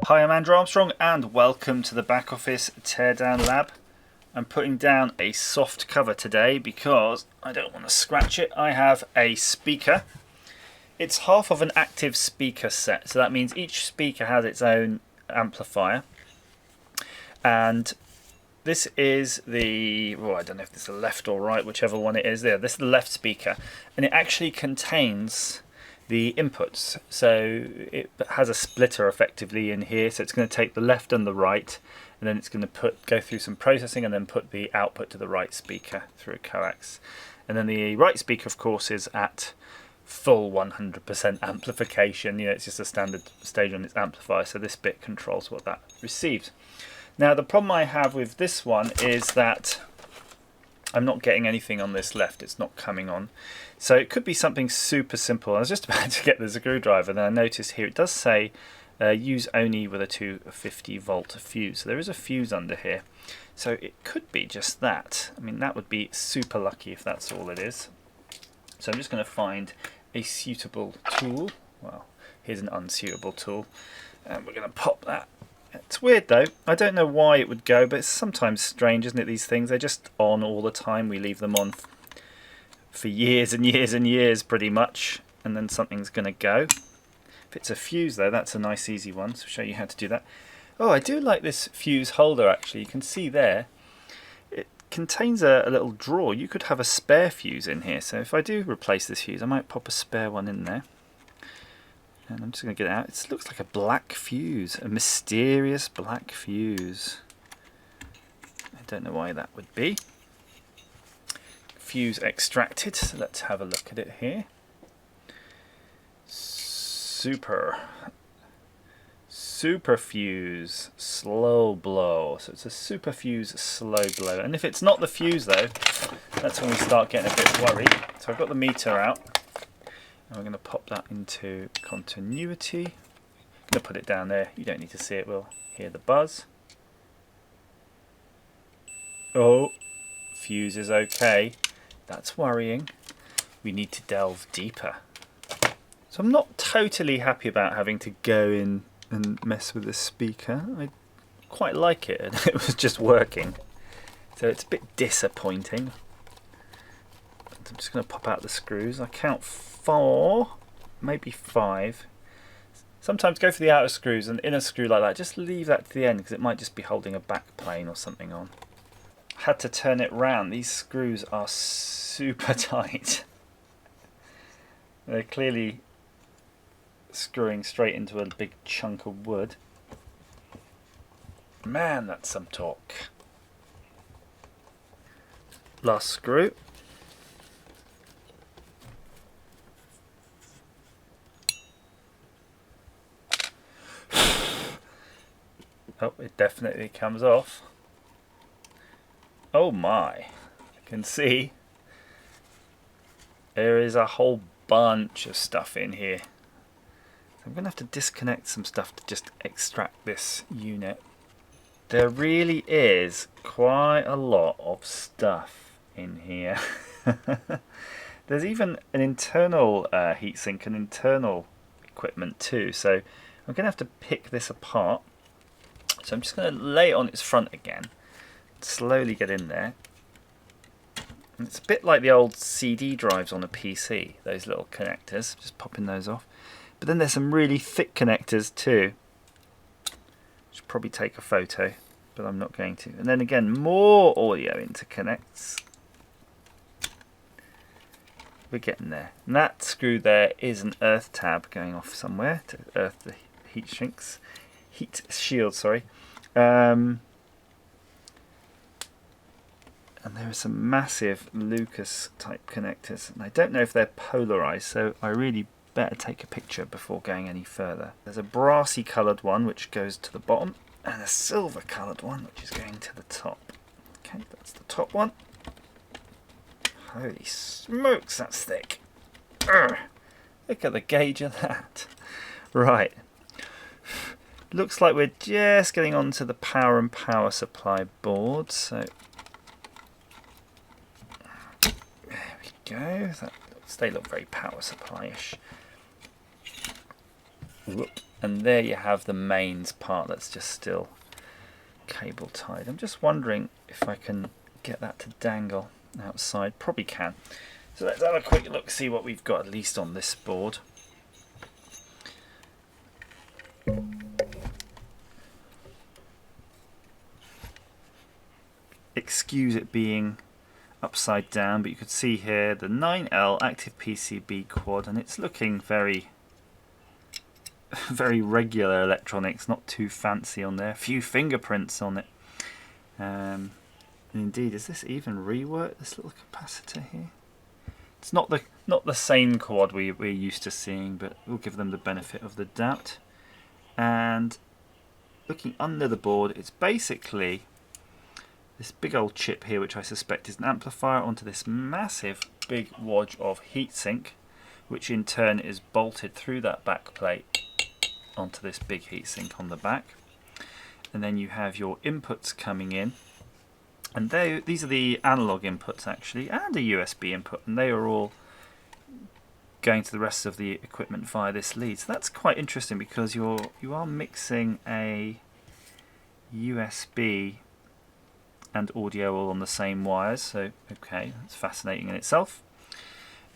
Hi, I'm Andrew Armstrong and welcome to the back office teardown lab. I'm putting down a soft cover today because I don't want to scratch it. I have a speaker. It's half of an active speaker set, so that means each speaker has its own amplifier. And this is the, I don't know if this is the left or right, whichever one it is there. This is the left speaker, and it actually contains the inputs. So it has a splitter effectively in here, so it's going to take the left and the right, and then it's going to go through some processing and then put the output to the right speaker through a coax. And then the right speaker, of course, is at full 100% amplification. It's just a standard stage on its amplifier, so this bit controls what that receives. Now the problem I have with this one is that I'm not getting anything on this left, it's not coming on. So it could be something super simple. I was just about to get the screwdriver, then I noticed here it does say use only with a 250 volt fuse. So there is a fuse under here. So it could be just that. I mean, that would be super lucky if that's all it is. So I'm just going to find a suitable tool. Well, here's an unsuitable tool. And we're going to pop that. It's weird though, I don't know why it would go, but it's sometimes strange, isn't it, these things? They're just on all the time. We leave them on for years and years and years pretty much, and then something's going to go. If it's a fuse though, that's a nice easy one, so I'll show you how to do that. Oh, I do like this fuse holder actually. You can see there, it contains a little drawer. You could have a spare fuse in here, so if I do replace this fuse, I might pop a spare one in there. And I'm just going to get it out. It looks like a black fuse, a mysterious black fuse. I don't know why that would be. Fuse extracted, so let's have a look at it here. Super fuse, slow blow. So it's a super fuse, slow blow. And if it's not the fuse though, that's when we start getting a bit worried. So I've got the meter out. And we're going to pop that into continuity. I'm going to put it down there. You don't need to see it. We'll hear the buzz. Oh, fuse is okay. That's worrying. We need to delve deeper. So I'm not totally happy about having to go in and mess with this speaker. I quite like it, and it was just working. So it's a bit disappointing. I'm just going to pop out the screws. I count 4, maybe 5. Sometimes go for the outer screws, and inner screw like that, just leave that to the end because it might just be holding a back plane or something on. Had to turn it round. These screws are super tight. They're clearly screwing straight into a big chunk of wood. Man, that's some torque. Last screw. Oh, it definitely comes off. Oh my, I can see there is a whole bunch of stuff in here. So I'm going to have to disconnect some stuff to just extract this unit. There really is quite a lot of stuff in here. There's even an internal heatsink and internal equipment too. So I'm going to have to pick this apart. So I'm just going to lay it on its front again, slowly get in there. And it's a bit like the old CD drives on a PC, those little connectors, just popping those off. But then there's some really thick connectors too. Should probably take a photo, but I'm not going to. And then again, more audio interconnects. We're getting there. And that screw there is an earth tab going off somewhere to earth the heat shield, sorry. And there are some massive Lucas type connectors, and I don't know if they're polarized, so I really better take a picture before going any further. There's a brassy coloured one which goes to the bottom, and a silver coloured one which is going to the top. Okay, that's the top one. Holy smokes, that's thick. Urgh. Look at the gauge of that. Right. Looks like we're just getting onto the power and power supply board, so there we go. They look very power supply-ish. Whoop. And there you have the mains part that's just still cable tied. I'm just wondering if I can get that to dangle outside. Probably can. So let's have a quick look, see what we've got at least on this board. Excuse it being upside down, but you could see here the 9L active PCB quad, and it's looking very regular electronics, not too fancy on there. A few fingerprints on it. Indeed, is this even reworked, this little capacitor here? It's not the same quad we're used to seeing, but we'll give them the benefit of the doubt. And looking under the board, it's basically this big old chip here, which I suspect is an amplifier, onto this massive big wodge of heatsink, which in turn is bolted through that back plate onto this big heatsink on the back. And then you have your inputs coming in, and these are the analog inputs actually, and a USB input, and they are all going to the rest of the equipment via this lead. So that's quite interesting, because you are mixing a USB and audio all on the same wires. So okay, that's fascinating in itself.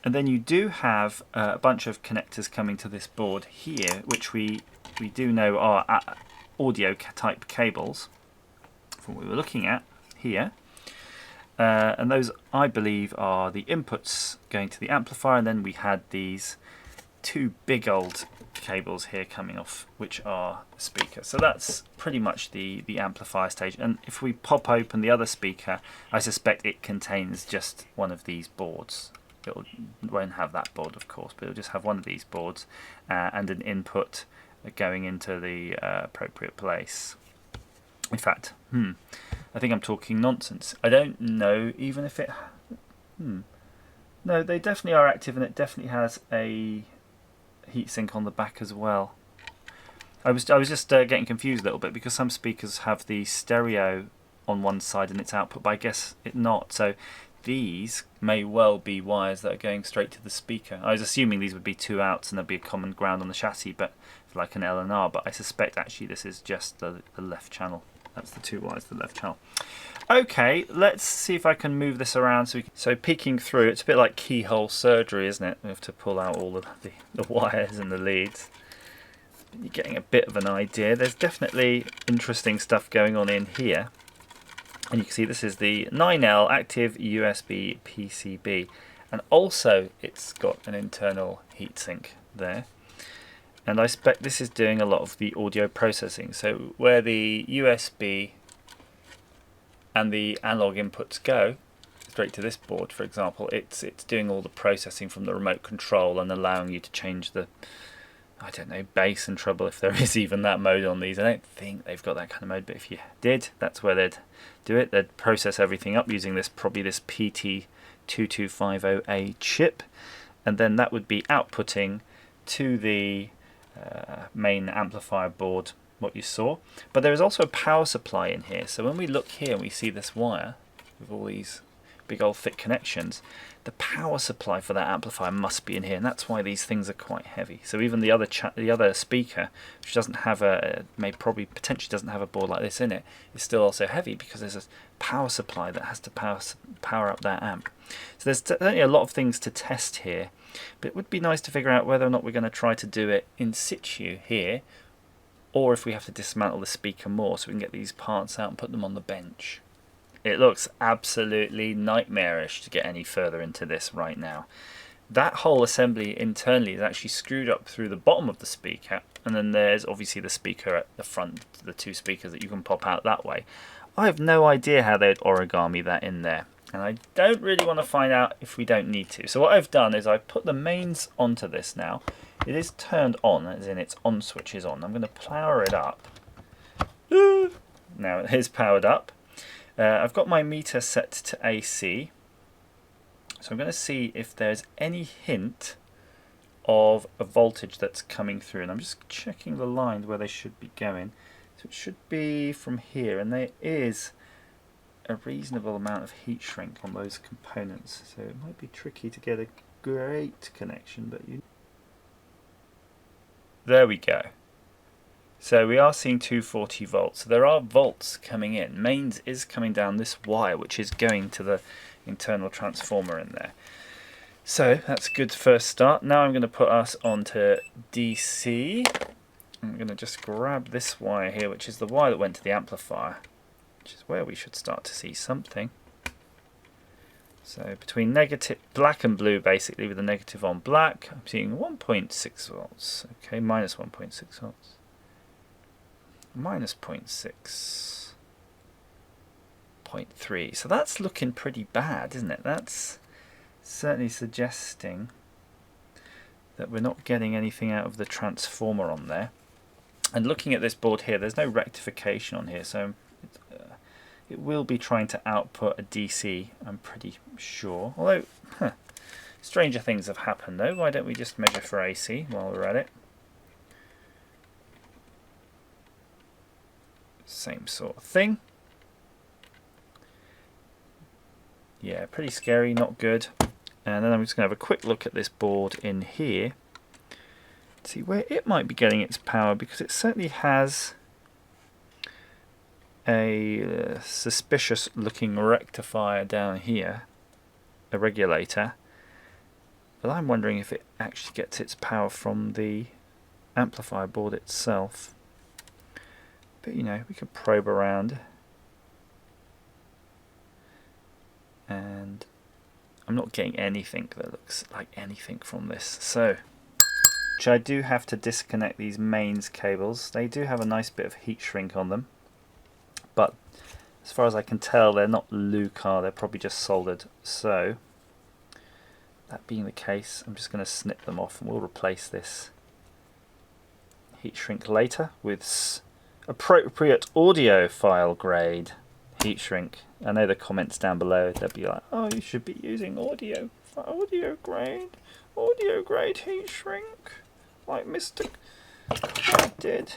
And then you do have a bunch of connectors coming to this board here, which we do know are audio type cables from what we were looking at here. And those, I believe, are the inputs going to the amplifier, and then we had these two big old cables here coming off, which are the speaker. So that's pretty much the amplifier stage. And if we pop open the other speaker, I suspect it contains just one of these boards. It won't have that board, of course, but it'll just have one of these boards and an input going into the appropriate place. In fact, I think I'm talking nonsense. I don't know even if it... No, they definitely are active, and it definitely has a heatsink on the back as well. I was just getting confused a little bit, because some speakers have the stereo on one side and its output, but I guess it not. So these may well be wires that are going straight to the speaker. I was assuming these would be two outs and there'd be a common ground on the chassis, but like an L and R, but I suspect actually this is just the left channel. That's the two wires, the left channel. Okay, let's see if I can move this around. So peeking through, it's a bit like keyhole surgery, isn't it? We have to pull out all of the wires and the leads. You're getting a bit of an idea. There's definitely interesting stuff going on in here. And you can see this is the 9L active USB PCB. And also it's got an internal heatsink there. And I expect this is doing a lot of the audio processing. So where the USB and the analog inputs go straight to this board, for example, it's doing all the processing from the remote control and allowing you to change the, I don't know, bass and treble, if there is even that mode on these. I don't think they've got that kind of mode, but if you did, that's where they'd do it. They'd process everything up using this, probably this PT2250A chip, and then that would be outputting to the main amplifier board what you saw. But there is also a power supply in here, so when we look here and we see this wire with all these big old thick connections, the power supply for that amplifier must be in here, and that's why these things are quite heavy. So even the other speaker, which doesn't have potentially doesn't have a board like this in it, is still also heavy, because there's a power supply that has to power up that amp. So there's certainly a lot of things to test here, but it would be nice to figure out whether or not we're going to try to do it in situ here, or if we have to dismantle the speaker more so we can get these parts out and put them on the bench. It looks absolutely nightmarish to get any further into this right now. That whole assembly internally is actually screwed up through the bottom of the speaker, and then there's obviously the speaker at the front, the two speakers that you can pop out that way. I have no idea how they'd origami that in there, and I don't really want to find out if we don't need to. So what I've done is I've put the mains onto this now. It is turned on, as in its on switch is on. I'm going to power it up. Now it is powered up. I've got my meter set to AC, so I'm going to see if there's any hint of a voltage that's coming through, and I'm just checking the lines where they should be going. So it should be from here, and there is a reasonable amount of heat shrink on those components, so it might be tricky to get a great connection, but There we go. So we are seeing 240 volts. So there are volts coming in. Mains is coming down this wire, which is going to the internal transformer in there. So that's a good first start. Now I'm going to put us onto DC. I'm going to just grab this wire here, which is the wire that went to the amplifier, which is where we should start to see something. So between negative black and blue, basically, with the negative on black, I'm seeing 1.6 volts. Okay, minus 1.6 volts. Minus 0.6.3. So that's looking pretty bad, isn't it? That's certainly suggesting that we're not getting anything out of the transformer on there. And looking at this board here, there's no rectification on here, so it will be trying to output a DC, I'm pretty sure. Although, stranger things have happened though. Why don't we just measure for AC while we're at it? Same sort of thing. Yeah, pretty scary, not good. And then I'm just going to have a quick look at this board in here, see where it might be getting its power, because it certainly has a suspicious looking rectifier down here, a regulator, but I'm wondering if it actually gets its power from the amplifier board itself. But you know, we could probe around, and I'm not getting anything that looks like anything from this. So I do have to disconnect these mains cables. They do have a nice bit of heat shrink on them, but as far as I can tell, they're not Lucar, they're probably just soldered. So that being the case, I'm just going to snip them off and we'll replace this heat shrink later with appropriate audiophile grade heat shrink. I know the comments down below, they'll be like, oh, you should be using audio grade heat shrink like Mr. Clyde did.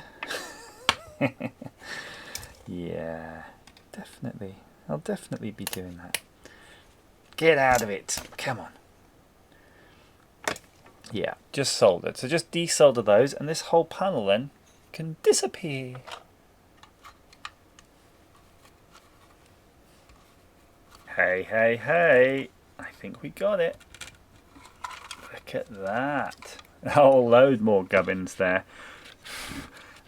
Yeah, definitely. I'll definitely be doing that. Get out of it. Come on. Yeah, just soldered. So just desolder those, and this whole panel then can disappear. Hey, hey, hey. I think we got it. Look at that. A whole load more gubbins there.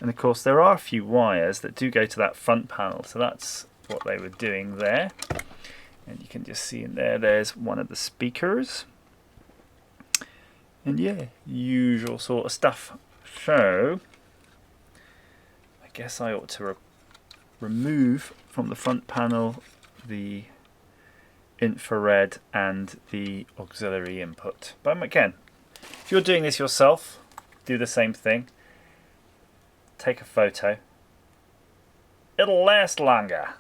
And of course there are a few wires that do go to that front panel, so that's what they were doing there. And you can just see in there, there's one of the speakers. And yeah, usual sort of stuff. So I guess I ought to remove from the front panel the infrared and the auxiliary input. But again, if you're doing this yourself, do the same thing. Take a photo. It'll last longer.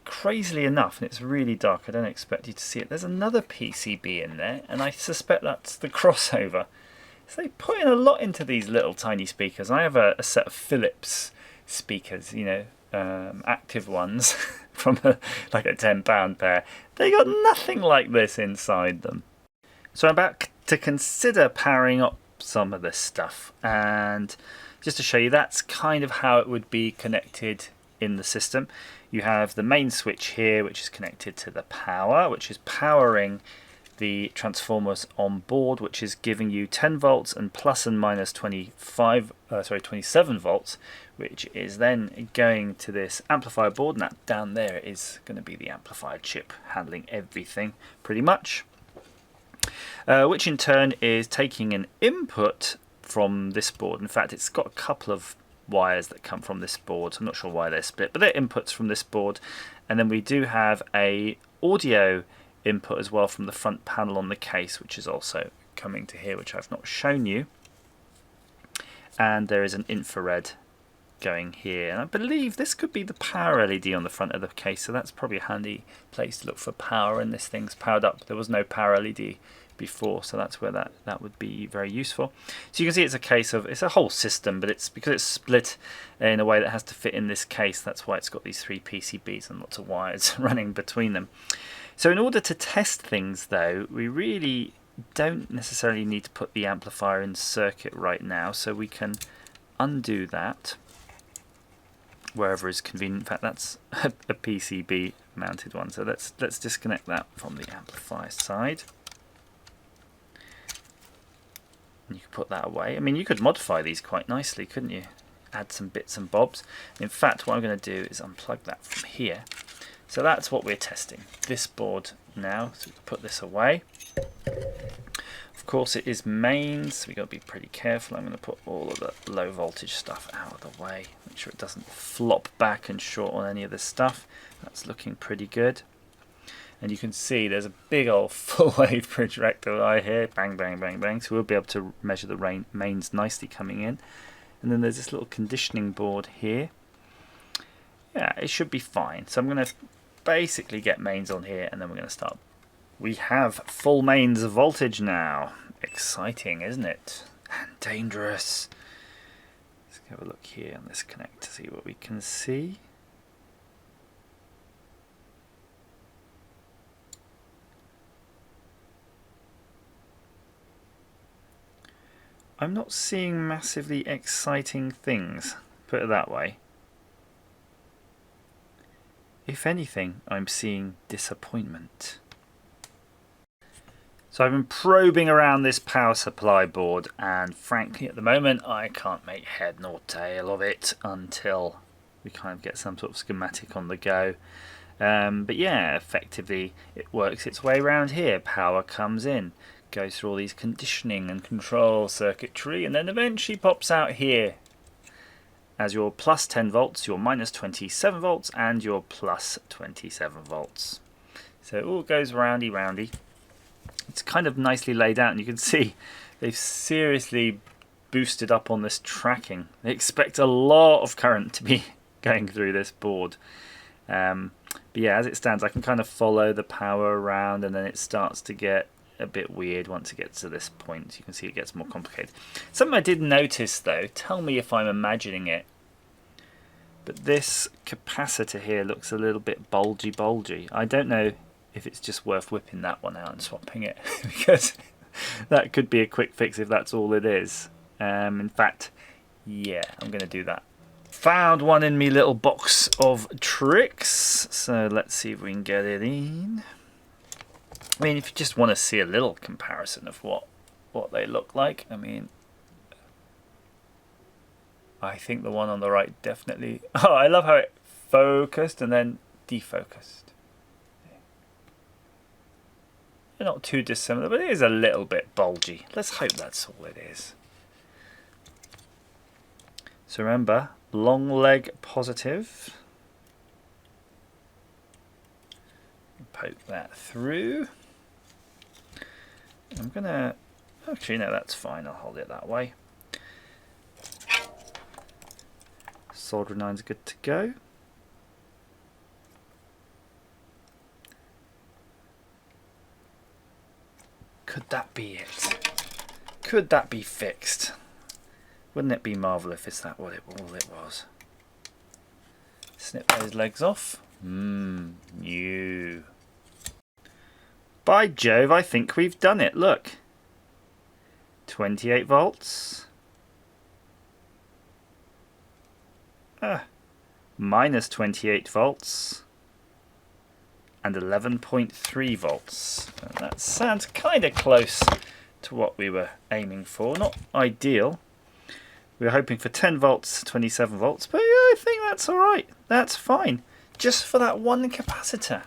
Crazily enough, and it's really dark, I don't expect you to see it, there's another PCB in there, and I suspect that's the crossover. So they put in a lot into these little tiny speakers. I have a set of Philips speakers, you know, active ones from like a £10 pair. They got nothing like this inside them. So I'm about to consider powering up some of this stuff, and just to show you, that's kind of how it would be connected in the system. You have the main switch here, which is connected to the power, which is powering the transformers on board, which is giving you 10 volts and plus and minus 27 volts, which is then going to this amplifier board, and that down there is going to be the amplifier chip handling everything pretty much, which in turn is taking an input from this board. In fact, it's got a couple of wires that come from this board. I'm not sure why they're split, but they're inputs from this board. And then we do have a audio input as well from the front panel on the case, which is also coming to here, which I've not shown you. And there is an infrared going here, and I believe this could be the power LED on the front of the case, so that's probably a handy place to look for power. And this thing's powered up. There was no power LED before, so that's where that would be very useful. So you can see it's a case of, it's a whole system, but it's because it's split in a way that has to fit in this case. That's why it's got these 3 PCBs and lots of wires running between them. So in order to test things though, we really don't necessarily need to put the amplifier in circuit right now, so we can undo that wherever is convenient. In fact, that's a PCB mounted one, so let's disconnect that from the amplifier side. And you can put that away. I mean, you could modify these quite nicely, couldn't you? Add some bits and bobs. In fact, what I'm going to do is unplug that from here. So that's what we're testing, this board now. So we can put this away. Of course, it is mains, so we've got to be pretty careful. I'm going to put all of the low voltage stuff out of the way. Make sure it doesn't flop back and short on any of this stuff. That's looking pretty good. And you can see there's a big old full wave bridge rectifier here. Bang, bang, bang, bang. So we'll be able to measure the mains nicely coming in. And then there's this little conditioning board here. Yeah, it should be fine. So I'm going to basically get mains on here, and then we're going to start. We have full mains voltage now. Exciting, isn't it? And dangerous. Let's have a look here on this connect to see what we can see. I'm not seeing massively exciting things, put it that way. If anything, I'm seeing disappointment. So I've been probing around this power supply board, and frankly at the moment I can't make head nor tail of it until we kind of get some sort of schematic on the go. But yeah, effectively it works its way around here. Power comes in, goes through all these conditioning and control circuitry, and then eventually pops out here as your plus 10 volts, your minus 27 volts, and your plus 27 volts. So it all goes roundy. It's kind of nicely laid out, and you can see they've seriously boosted up on this tracking. They expect a lot of current to be going through this board. But yeah, as it stands, I can kind of follow the power around, and then it starts to get a bit weird once it gets to this point. You can see it gets more complicated. Something I did notice though, tell me if I'm imagining it, but this capacitor here looks a little bit bulgy. I don't know if it's just worth whipping that one out and swapping it, because that could be a quick fix if that's all it is. In fact, yeah, I'm going to do that. Found one in me little box of tricks, so let's see if we can get it in. I mean, if you just want to see a little comparison of what they look like, I mean, I think the one on the right definitely... Oh, I love how it focused and then defocused. They're not too dissimilar, but it is a little bit bulgy. Let's hope that's all it is. So remember, long leg positive. Poke that through. I'm gonna, actually no, that's fine, I'll hold it that way. Soldering iron's good to go. Could that be it? Could that be fixed? Wouldn't it be marvellous if that all it was? Snip those legs off. New. By Jove, I think we've done it. Look. 28 volts. Minus 28 volts. And 11.3 volts. That sounds kind of close to what we were aiming for. Not ideal. We were hoping for 10 volts, 27 volts, but yeah, I think that's alright. That's fine. Just for that one capacitor.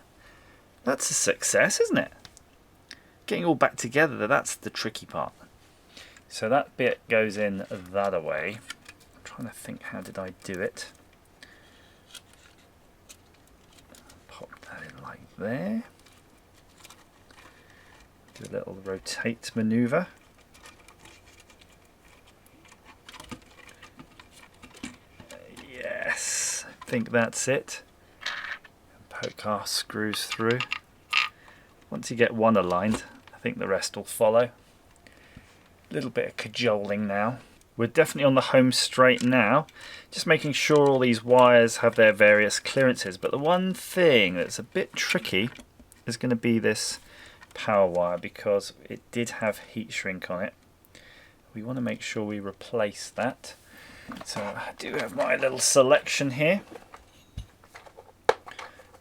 That's a success, isn't it? Getting all back together, that's the tricky part. So that bit goes in that way. I'm trying to think, how did I do it? Pop that in like there. Do a little rotate maneuver. Yes, I think that's it. Poke our screws through. Once you get one aligned, I think the rest will follow. A little bit of cajoling now. We're definitely on the home straight now, just making sure all these wires have their various clearances. But the one thing that's a bit tricky is going to be this power wire because it did have heat shrink on it. We want to make sure we replace that. So I do have my little selection here.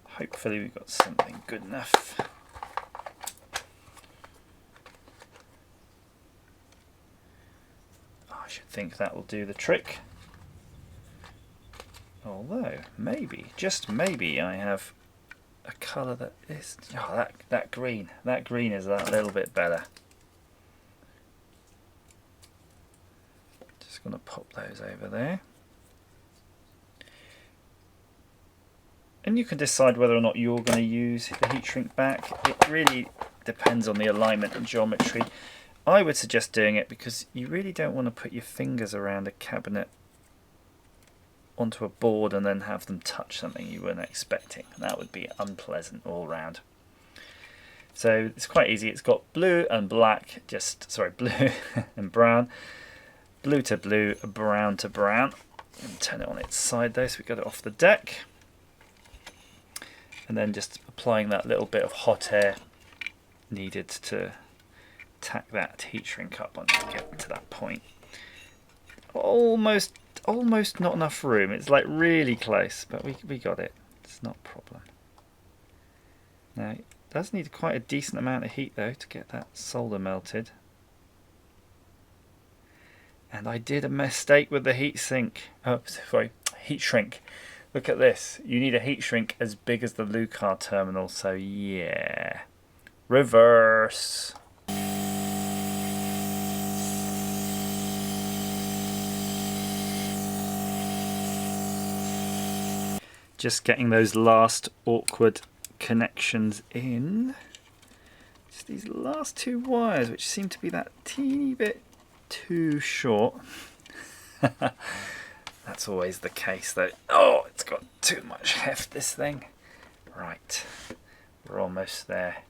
Hopefully we've got something good enough. I should think that will do the trick. Although, maybe, just maybe, I have a colour that is... Oh, that green. That green is a little bit better. Just going to pop those over there. And you can decide whether or not you're going to use the heat shrink back. It really depends on the alignment and geometry. I would suggest doing it because you really don't want to put your fingers around a cabinet onto a board and then have them touch something you weren't expecting. That would be unpleasant all round. So it's quite easy. It's got blue and black, blue and brown, blue to blue, brown to brown. And turn it on its side though, so we got it off the deck. And then just applying that little bit of hot air needed to tack that heat shrink up once you get to that point. Almost not enough room. It's like really close, but we got it. It's not a problem. Now it does need quite a decent amount of heat though to get that solder melted. And I did a mistake with the heat shrink. Look at this. You need a heat shrink as big as the Lucar terminal, so yeah. Reverse. Just getting those last awkward connections in. Just these last two wires, which seem to be that teeny bit too short. That's always the case though. Oh, it's got too much heft, this thing. Right, we're almost there.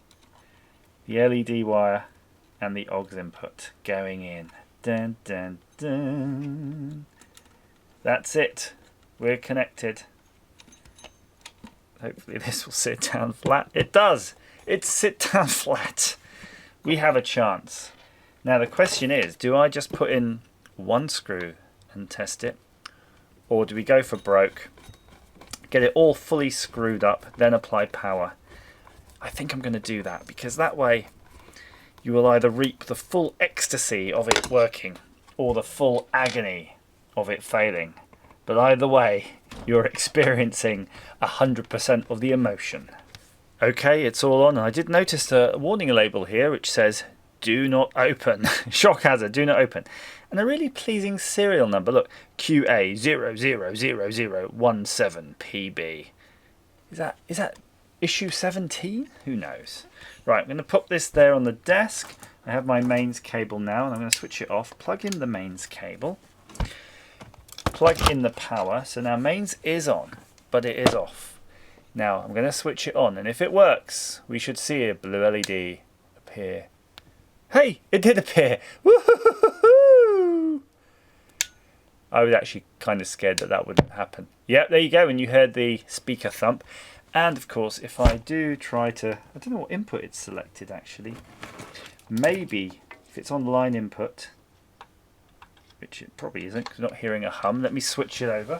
The LED wire and the aux input going in. Dun, dun, dun. That's it. We're connected. Hopefully this will sit down flat. It does. It sits down flat. We have a chance. Now the question is, do I just put in one screw and test it? Or do we go for broke, get it all fully screwed up, then apply power? I think I'm going to do that because that way you will either reap the full ecstasy of it working or the full agony of it failing. But either way, you're experiencing 100% of the emotion. Okay, it's all on. I did notice a warning label here which says, do not open. Shock hazard, do not open. And a really pleasing serial number. Look, QA000017PB. Is that issue 17? Who knows? Right, I'm going to put this there on the desk. I have my mains cable now, and I'm going to switch it off. Plug in the mains cable. Plug in the power. So now mains is on, but it is off. Now I'm going to switch it on, and if it works, we should see a blue LED appear. Hey, it did appear. Woohoo! I was actually kind of scared that that wouldn't happen. Yep, there you go, and you heard the speaker thump. And of course, if I do try to, I don't know what input it's selected actually. Maybe if it's on line input, which it probably isn't because I'm not hearing a hum. Let me switch it over.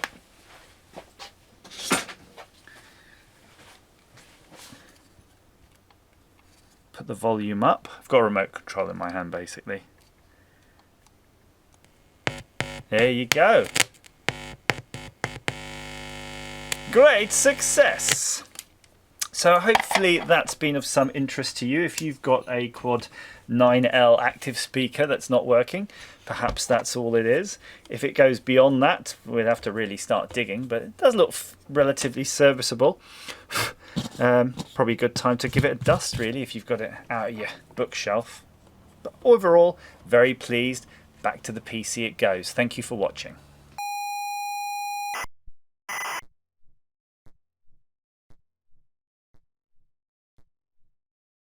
Put the volume up. I've got a remote control in my hand basically. There you go. Great success. So hopefully that's been of some interest to you. If you've got a Quad 9L active speaker that's not working, perhaps that's all it is. If it goes beyond that, we'd have to really start digging, but it does look relatively serviceable. Probably a good time to give it a dust really if you've got it out of your bookshelf. But overall, very pleased. Back to the PC it goes. Thank you for watching.